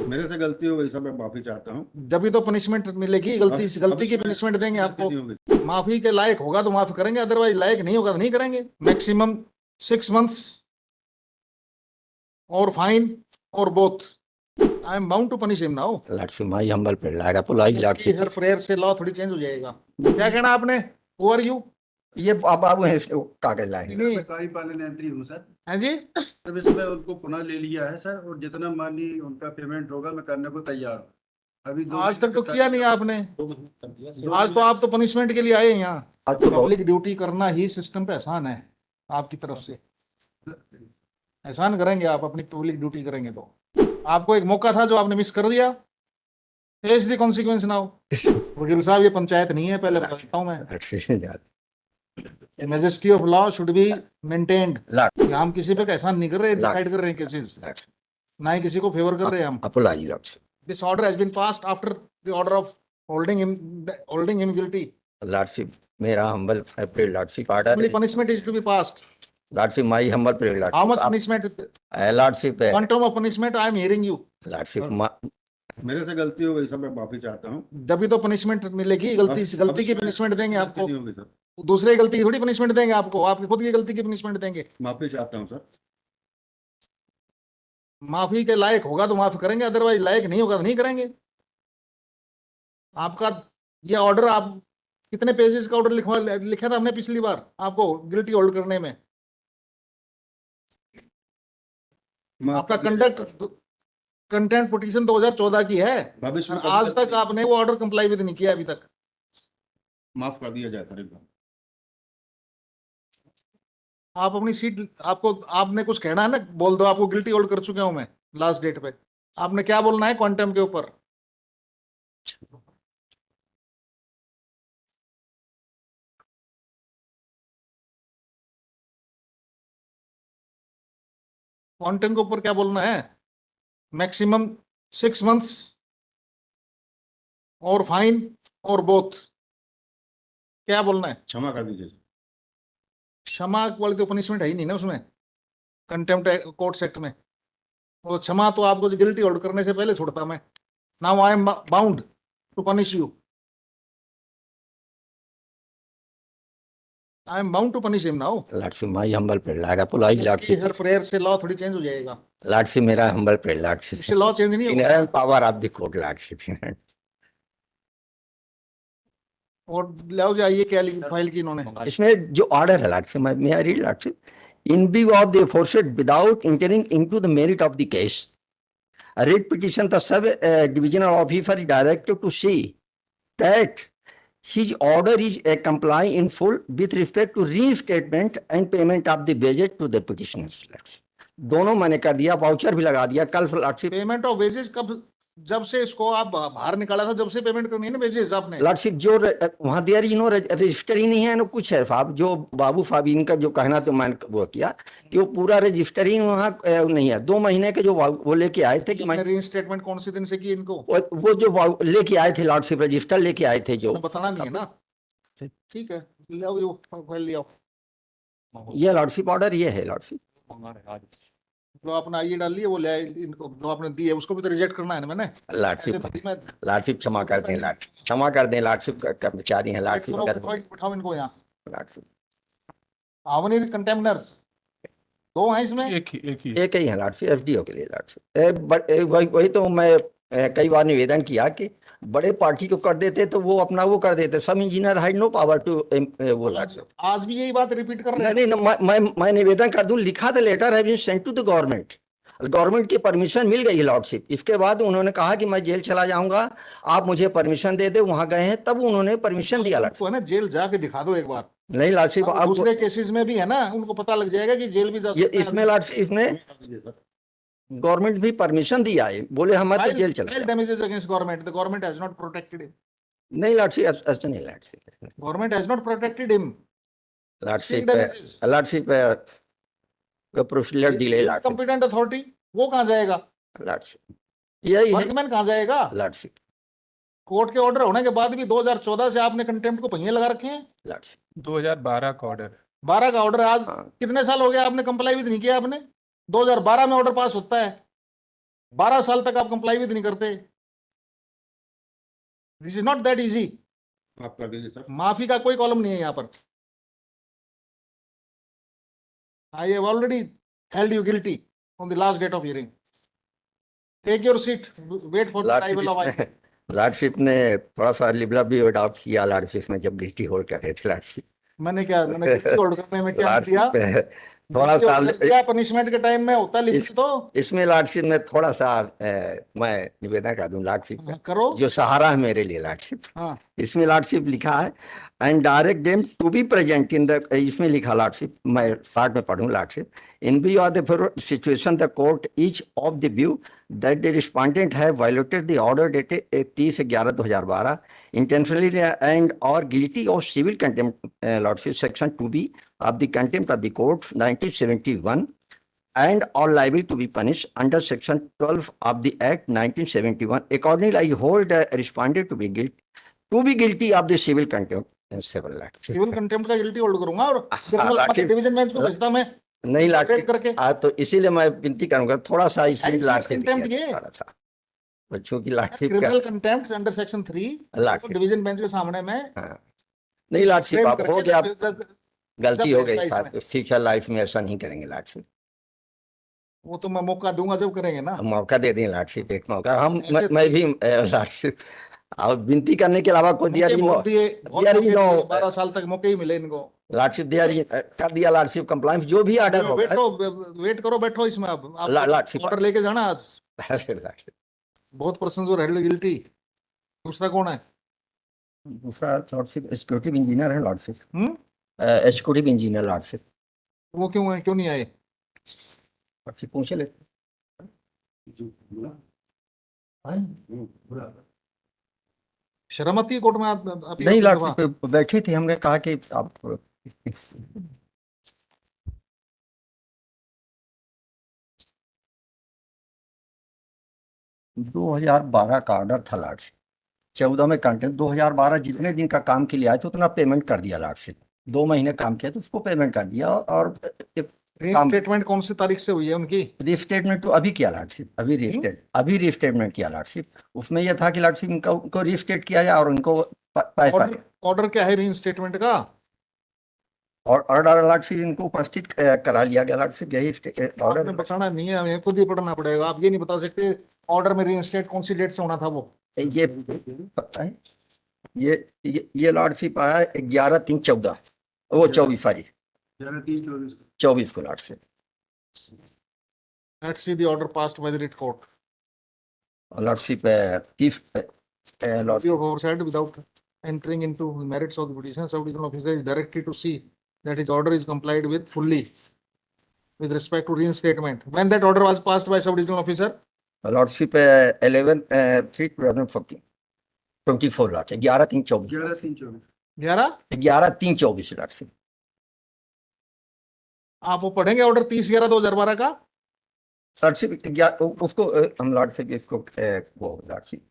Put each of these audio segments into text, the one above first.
मेरे से गलती हो गई सर, मैं माफी चाहता हूँ। जब भी तो पनिशमेंट मिलेगी, गलती की पनिशमेंट देंगे आपको। माफी के लायक होगा तो माफ करेंगे, अदरवाइज लायक नहीं होगा तो नहीं करेंगे। मैक्सिमम 6 months और फाइन और both. I am bound to punish him now. Lordship, my humble prayer, Lord, apologize, Lordship. हर प्रेयर से लॉ थोड़ी चेंज हो जाएगा। क्या कहना आपने? Who are you? ये अब आप कागज लाए नहीं सरकारी पार्लियामेंट्री हूँ सर। है जी। सर्विस में उनको पुनः ले लिया है सर, और जितना मानी उनका पेमेंट होगा मैं करने को तैयार हूँ। अभी आज तक तो किया नहीं आपने। आज तो आप तो पनिशमेंट के लिए आए हैं यहाँ। आज तो पब्लिक ड्यूटी करना ही सिस्टम पे एहसान है आपकी तरफ से। एहसान करेंगे आप, अपनी पब्लिक ड्यूटी करेंगे तो। आपको एक मौका था जो आपने मिस कर दिया। Face the consequence now. वकील साहब, ये पंचायत नहीं है, पहले बताता हूँ मैं। Majesty of law should be maintained. हम किसी पे एहसान नहीं कर रहे, डिसाइड कर रहे हैं केसेस, ना ही किसी को फेवर कर रहे हैं हम। Apology, Lordship. This order has been passed after the order of holding him guilty. Lordship, मेरा humble prayer, Lordship, order. Only punishment is to be passed. Lordship, my humble prayer, Lordship. How much punishment? Lordship, Quantum of punishment I am hearing you. Lordship, मेरे से गलती हो गई sir, मैं माफी चाहता हूँ। जब भी तो पनिशमेंट मिलेगी, गलती की पनिशमेंट देंगे आपको। नहीं होगी सर। दूसरे की गलती की थोड़ी पनिशमेंट देंगे आपको, आपकी खुद की गलती की पनिशमेंट देंगे। माफी चाहता हूँ सर। माफी के लायक होगा तो माफ करेंगे, अदरवाइज लायक नहीं होगा तो नहीं करेंगे। आपका ये ऑर्डर, आप कितने पेजेस का ऑर्डर लिखा था हमने पिछली बार आपको गिल्टी होल्ड करने में? आपका कंटेंट पिटीशन 2014 की है, और आज तक आपने वो ऑर्डर कंप्लाई विद नहीं किया अभी तक। माफ कर दिया जाए सर एक बार। आप अपनी सीट, आपने कुछ कहना है ना, बोल दो। आपको गिल्टी होल्ड कर चुका हूं मैं लास्ट डेट पे। आपने क्या बोलना है क्वांटम के ऊपर? क्वांटम के ऊपर क्या बोलना है? मैक्सिमम 6 months और फाइन और बोथ। क्या बोलना है? क्षमा कर दीजिए। क्षमा वाली तो पनिशमेंट है ही नहीं ना उसमें, कंटेम्प्ट कोर्ट्स एक्ट में। वो क्षमा तो आपको गिल्टी होल्ड करने से पहले छोड़ता मैं। Now I am bound to punish you. I am bound to punish him now. Lordship, my humble prayer, Lord, apologize, Lordship. हर प्रेयर से लॉ थोड़ी चेंज हो जाएगा। Lordship, मेरा humble prayer, Lordship. इससे लॉ चेंज नहीं होगा। Inherent power of the court, Lordship. और लाओ जाइए क्या फाइल की इन्होंने। इसमें जो ऑर्डर है, Lordship, may I read, Lordship? In view of the aforesaid, without entering into the merit of the case, a writ petition the sub divisional officer is directed to see that his order is comply in full with respect to reinstatement and payment of the wages to the petitioners. दोनों मैंने कर दिया, voucher भी लगा दिया कल। Lordship, payment of wages कब? जब से इसको आप बाहर निकाला था, जब से पेमेंट करनी है ना वेजेस आपने। Lordship, जो वहां दिया रजिस्टर ही नहीं है ना, कुछ है साहब। जो बाबू साहब इनका जो कहना, तो मैंने वो किया कि वो पूरा रजिस्टर ही वहाँ नहीं है। 2 महीने के जो वो लेके आए थे कि मैं रीइंस्टेटमेंट कौन से दिन से की इनको? वो जो लेके आए थे Lordship, रजिस्टर लेके आए थे, जो बताना नहीं है ना। ठीक है, ले आओ, फाइल ले आओ। ये Lordship ऑर्डर ये है Lordship। जो आपने आइए डाल लिए वो ले आए, इनको जो आपने दी है उसको भी तो रिजेक्ट करना है ना मैंने। Lordship क्षमा कर दें, क्षमा कर दें Lordship, कर्मचारी हैं Lordship। उठाओ इनको यहाँ। How many कंटेम्नर्स? 2 हैं इसमें? एक ही है Lordship, FDO के लिए Lordship। वही तो मैं कई बार निवेदन किया कि बड़े पार्टी को कर देते तो वो अपना वो कर देते। सब engineer had no power to वो Lordship। आज भी यही बात रिपीट कर रहे हैं। नहीं, मैं निवेदन कर दूं, लिखा था, letter have been sent to the government की परमिशन मिल गई Lordship। इसके बाद उन्होंने कहा कि मैं जेल चला जाऊंगा, आप मुझे परमिशन दे दे। वहां गए हैं, तब उन्होंने परमिशन दिया Lordship। है ना, जेल जाके दिखा दो एक बार। नहीं Lordship, आप दूसरे केसेस में भी है ना, उनको पता लग जाएगा कि जेल भी जा सकते हैं। इसमें Lordship, इसमें गवर्नमेंट भी परमिशन दिया है, बोले हम तो जेल चला। damages against government, the government has not protected him। नहीं Lordship, ऐसा नहीं Lordship, government has not protected him। Lordship procedure delay Lordship। Competent authority वो कहाँ जाएगा Lordship? यही है वर्कमैन कहाँ जाएगा Lordship। कोर्ट के ऑर्डर होने के बाद भी 2014 से आपने कंटेम्प्ट को पहिए लगा रखे हैं। Lordship 2012 का ऑर्डर, 12 का ऑर्डर। आज हाँ। कितने साल हो गया आपने कंप्लाई भी नहीं किया आपने? 2012 में ऑर्डर पास होता है। 12 साल तक आप कंप्लाई विद नहीं करते। This is not that easy. आप कर दीजिए सर। माफी का कोई कॉलम नहीं है यहाँ पर। I have already held you guilty on the last date of hearing. Take your seat, wait for the arrival of lordship ने थोड़ा सा लिबरल भी अडॉप्ट किया लॉर्डशिप में जब गिल्टी होल्ड कर रहे थे लॉर्डशिप। मैंने गिल्टी होल्ड करने में क्या किया? थोड़ा सा क्या पनिशमेंट के टाइम में होता लिखी तो इसमें लॉर्डशिप में थोड़ा सा मैं निवेदन कर दूं लॉर्डशिप का, करो जो सहारा है मेरे लिए लॉर्डशिप। हाँ इसमें लॉर्डशिप लिखा है and direct them to be present in the, इसमें लिखा लॉर्डशिप, मैं पार्ट में पढ़ूं lordship. In view of the situation the court is of the view that the respondent have violated the order dated 30/11/2012 intentionally and or guilty of civil contempt, lordship section 2B of the contempt of the court 1971 and or liable to be punished under section 12 of the act 1971. Accordingly, I hold respondent to be guilty of the civil contempt and civil act. Civil contempt का guilty hold करूंगा और लाठी- division bench को भेजता मैं नहीं separate करके। तो इसीलिए मैं विनती करूंगा थोड़ा सा इसमें Civil लाठी contempt ये। थोड़ा सा बच्चों की लाठी का क्रिमिनल कंटेम्प्ट अंडर सेक्शन 3 लाठी डिवीजन बेंच के सामने में हाँ। नहीं लाठी frame बाप हो करके गया, जब- गलती जब हो गई फैसला साथ, फ्यूचर लाइफ में ऐसा नहीं करेंगे लाठी। वो तो मैं मौका दूंगा जब करेंगे ना। हम मौका दे दें लार्डशिप, एक मौका हम ऐसे मैं भी लार्डशिप और विनती करने के अलावा कोई दिया मौके नहीं बहुत दिए, बहुत दिया मौके नहीं नो दिए, 12 साल तक मौके ही मिले इनको। लार्डशिप दिया कर दिया लार्डशिप कंप्लायंस जो भी ऑर्डर होगा वेट करो बैठो इसमें। अब लार्डशिप ऑर्डर लेके जाना आज। लार्डशिप। बहुत पर्सन जो हेल्ड गिल्टी। दूसरा कौन है? दूसरा लॉर्डशिप एग्जीक्यूटिव इंजीनियर है लॉर्डशिप, एग्जीक्यूटिव इंजीनियर लॉर्डशिप। वो क्यों है, क्यों नहीं आए? लॉर्डशिप पूछ ले शर्म आती है कोर्ट में आप नहीं लॉर्डशिप बैठे थे, हमने कहा कि आप 2012 का ऑर्डर था लॉर्डशिप, 14 में कंटेंट 2012 जितने दिन का काम के लिए आए थे उतना पेमेंट कर दिया लॉर्डशिप। 2 महीने काम किया तो उसको पेमेंट कर दिया और स्टेटमेंट कौन सी तारीख से हुई है उनकी? रीस्टेटमेंट तो अभी किया लॉर्डशिप, अभी रीस्टेटमेंट किया लॉर्डशिप। उसमें यह था कि लॉर्डशिप उनको रीस्टेट किया जाए और उनको पैसा। ऑर्डर क्या है रीइंस्टेटमेंट का? और ऑर्डर लॉर्डशिप इनको उपस्थित करा लिया गया लॉर्डशिप, यही ऑर्डर में बताना नहीं है, हमें खुद ही पढ़ना पड़ेगा। आप ये नहीं बता सकते ऑर्डर में रीइंस्टेट कौन सी डेट से होना था? वो ये पता है, ये लॉर्डशिप आया 11/3/14, वो 24 सॉरी 24 को lordship. Let's see the order passed by the writ court. Lordship You have said without entering into merits of the petition, sub-divisional officer is directed to see that his order is complied with fully with respect to reinstatement. When that order was passed by sub-divisional officer? Lordship 11/3/2014 24 lordship 11/3/24 11/3/24 lordship. आप वो पढ़ेंगे order 30/11/2012 का? Lordship उसको हम lordship इसको वो lordship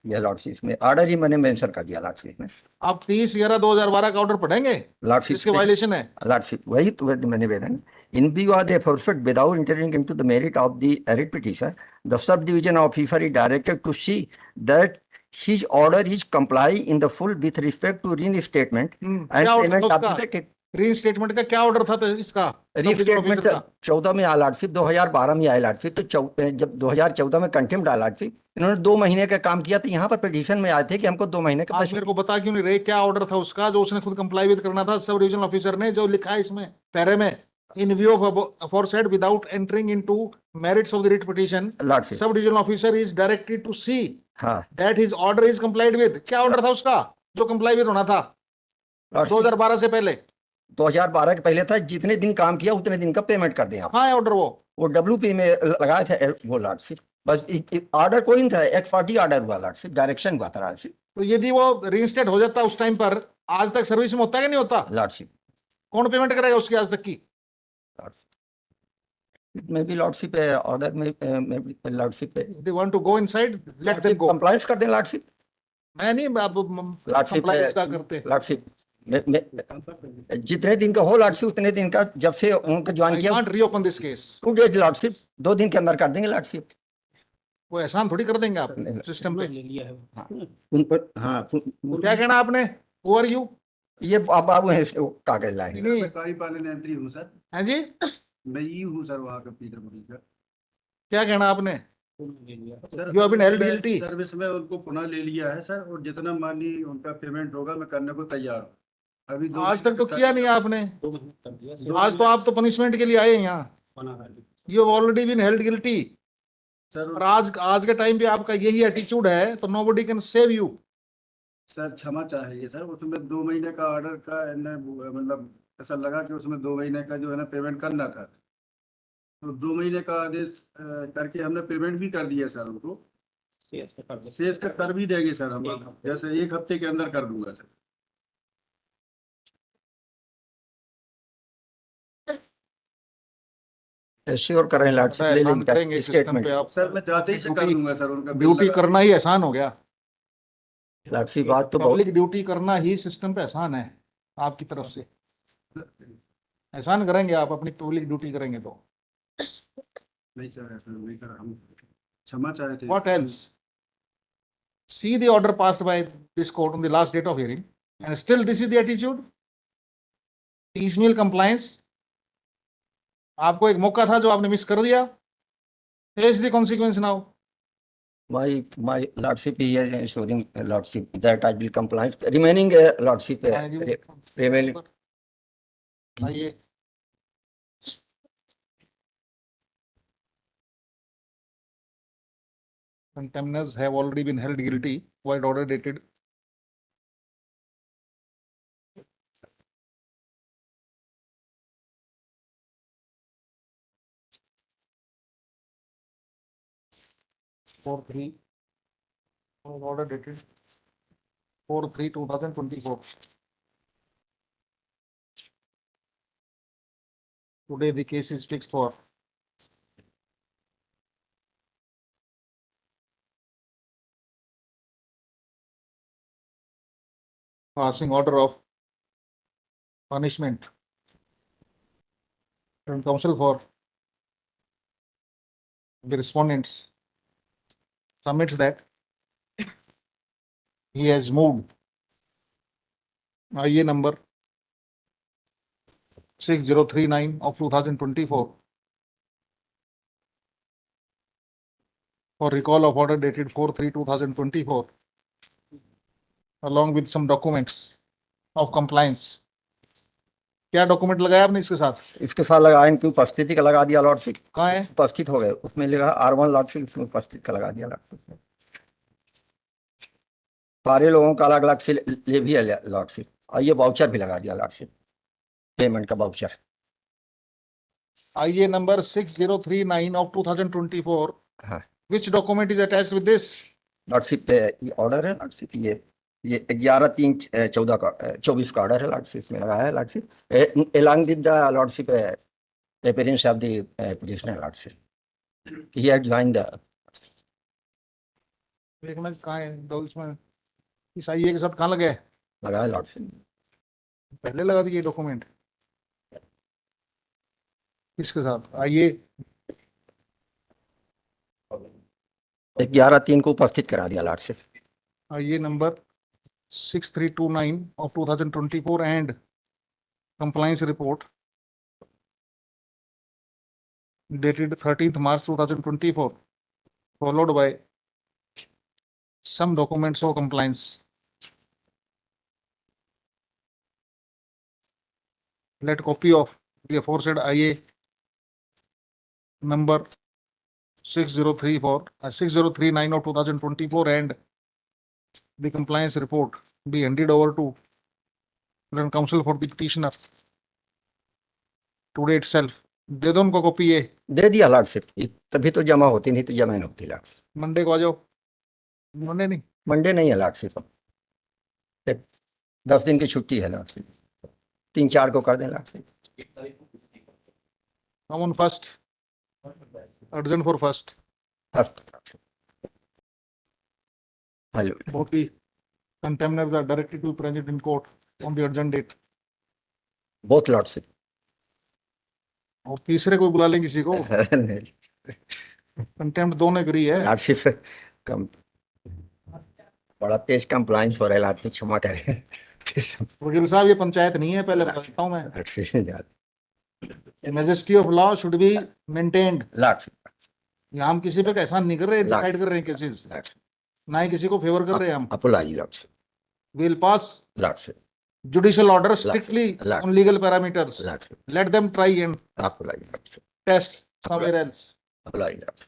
यह lordship में ऑर्डर ही मैंने मेंशन कर दिया लॉर्डशिप में। आप 30/11/2012 का ऑर्डर पढ़ेंगे? लॉर्डशिप इसके वायलेशन है लॉर्डशिप, वही तो मैंने निवेदन। In view of the aforesaid without entering into the merit of the writ petition the sub division officer is directed to see that his order is comply in the full with respect to reinstatement and payment of the रीइंस्टेटमेंट का क्या order था तो इसका? Restatement 14 में आया lordship, 2012 में आया lordship. तो जब 2014 में कंटेम्प्ट आया लॉर्डशिप, इन्होंने 2 महीने का काम किया। तो यहाँ पर पिटीशन में आए थे कि हमको 2 महीने का। आप मेरे को बता क्यों नहीं रहे क्या ऑर्डर था उसका जो उसने खुद कंप्लाई विद करना था? सब डिवीजनल ऑफिसर ने जो लिखा है इसमें पैरे में, in view of aforesaid without entering into merits of the writ petition, sub divisional officer is directed to see that his order is complied with. क्या ऑर्डर था उसका जो कंप्लाई विद होना था 2012 से पहले? 2012 के पहले था, जितने दिन काम किया उतने दिन का पेमेंट कर दें आप। हाँ ऑर्डर वो WP में लगाए थे वो लॉर्डशिप। बस ऑर्डर कोई नहीं था, X40 ऑर्डर हुआ लॉर्डशिप, डायरेक्शन हुआ था लॉर्डशिप। तो यदि वो रीइंस्टेट हो जाता उस टाइम पर, आज तक सर्विस में होता कि नहीं होता? लॉर्डशिप कौन पेमेंट करेगा उसकी आज तक की? में भी लॉर्डशिप है, ऑर्डर में लॉर्डशिप है। They want to go inside, let them go. Compliance कर दें लॉर्डशिप। मैं नहीं आप कंप्लायंस का करते। लॉर्डशिप जितने दिन का हो लॉर्डशिप उतने दिन का, जब से उनको ज्वाइन किया। I can't reopen this case. 2 days lordship, 2 दिन के अंदर कर देंगे लॉर्डशिप। वो एहसान थोड़ी कर देंगे आप सिस्टम पे। उन पर हाँ क्या कहना आपने? Who are you? ये आप बाबू हैं इसको कागज लाएंगे। नहीं। मैं कारी पालन एंट्री हूँ सर। हैं जी? मैं ही हूँ सर वहाँ का पीडब्ल्यूडी का। क्या कहना आपने? Sir You have been held guilty. Service में उनको पुनः ले लिया है सर, और जितना माननीय उनका पेमेंट होगा मैं करने को तैयार हूँ। अभी आज तक तो किया नहीं आपने। आज तो आप तो पनिशमेंट के लिए आए हैं यहाँ। You have already been held guilty. Sir और आज के टाइम पे आपका यही एटीट्यूड है तो nobody can save you. Sir क्षमा चाहिए सर, उसमें 2 महीने का ऑर्डर का मतलब ऐसा लगा कि उसमें 2 महीने का जो है ना पेमेंट करना था, तो 2 महीने का आदेश करके हमने पेमेंट भी कर दिया सर उनको। शेष का कर भी देंगे सर हम, जैसे 1 हफ्ते के अंदर कर दूंगा सर। श्योर करें लॉर्डशिप ले एहसान लेंगे करेंगे सिस्टम स्टेटमेंट। पे आप। सर मैं जाते ही से कर दूंगा सर, उनका बिल ड्यूटी लगा- करना ही एहसान हो गया। लॉर्डशिप बात तो बहुत पब्लिक ड्यूटी करना ही सिस्टम पे एहसान है आपकी तरफ से। एहसान करेंगे आप अपनी पब्लिक ड्यूटी करेंगे तो। नहीं सर, ऐसा नहीं करा हम, क्षमा चाहते हैं। What else? See the order passed by this court on the last date of hearing, and still this is the attitude. Piecemeal compliance. आपको एक मौका था जो आपने मिस कर दिया। Face the consequence now. my lordship is ensuring lordship that I will comply remaining lordship remaining आइए। Contemners have already been held guilty. Void order dated. Order dated 4/3/2024. Today the case is fixed for passing order of punishment. And counsel for the respondents submits that he has moved IA number 6039 of 2024 for recall of order dated 4/3/2024 along with some documents of compliance. क्या document लगाया आपने इसके साथ? इसके साथ लगा इनकी उपस्थिति का लगा दिया लॉर्डशिप। कहाँ है? उपस्थित हो गए उसमें लिखा R1 लॉर्डशिप, उसमें उपस्थित का लगा दिया लॉर्डशिप। सारे लोगों का अलग अलग से ले भी है लॉर्डशिप, और ये वाउचर भी लगा दिया लॉर्डशिप, पेमेंट का वाउचर। IA number 6039 of 2024. हाँ। Which document is attached with this? Lordship पे ऑर्डर है लॉर्डशिप, ये 11/3/14 का 24 का ऑर्डर है लॉर्डशिप में लगाया है lordship, along with the lordship appearance of the petitioner lordship. He had joined the देखना कहाँ है दो इसमें इस IA के साथ कहाँ लगे? लगाया लॉर्डशिप। पहले लगा दिए डॉक्यूमेंट इसके साथ IA 11/3 को उपस्थित करा दिया lordship. IA number 6329 of 2024 and compliance report dated 13th March 2024 followed by some documents of compliance. Let copy of the aforesaid IA number 6039 of 2024 and the compliance report be handed over to Learned counsel for the petitioner today itself. दे दो उनको copy ये। दे दिया lordship, तभी तो जमा होती, नहीं तो जमा नहीं होती लॉर्डशिप। मंडे को आ जाओ। मंडे नहीं, मंडे नहीं है लॉर्डशिप, 10 दिन की छुट्टी है लॉर्डशिप, 3-4 को कर दें lordship. come on first, urgent for first. Hello, Both the contemners are directed to be present in court on the urgent date. Both lordship. और तीसरे को बुला लें किसी को। कंटेम्प्ट दो ने करी है। लॉर्डशिप कम बड़ा तेज कंप्लाइंस हो रहा है लॉर्डशिप, क्षमा करें। वकील साहब ये पंचायत नहीं है, पहले बताता हूँ मैं। Majesty of law should be maintained. Lordship यहाँ हम किसी पे एहसान नहीं कर रहे, डिसाइड कर रहे हैं केसेस, ना ही किसी को फेवर कर रहे हैं हम। Apology lordship, will pass lordship, judicial order strictly Lord. on legal parameters. Lordship, Let them try and apology lordship, test somewhere else. Apology lordship.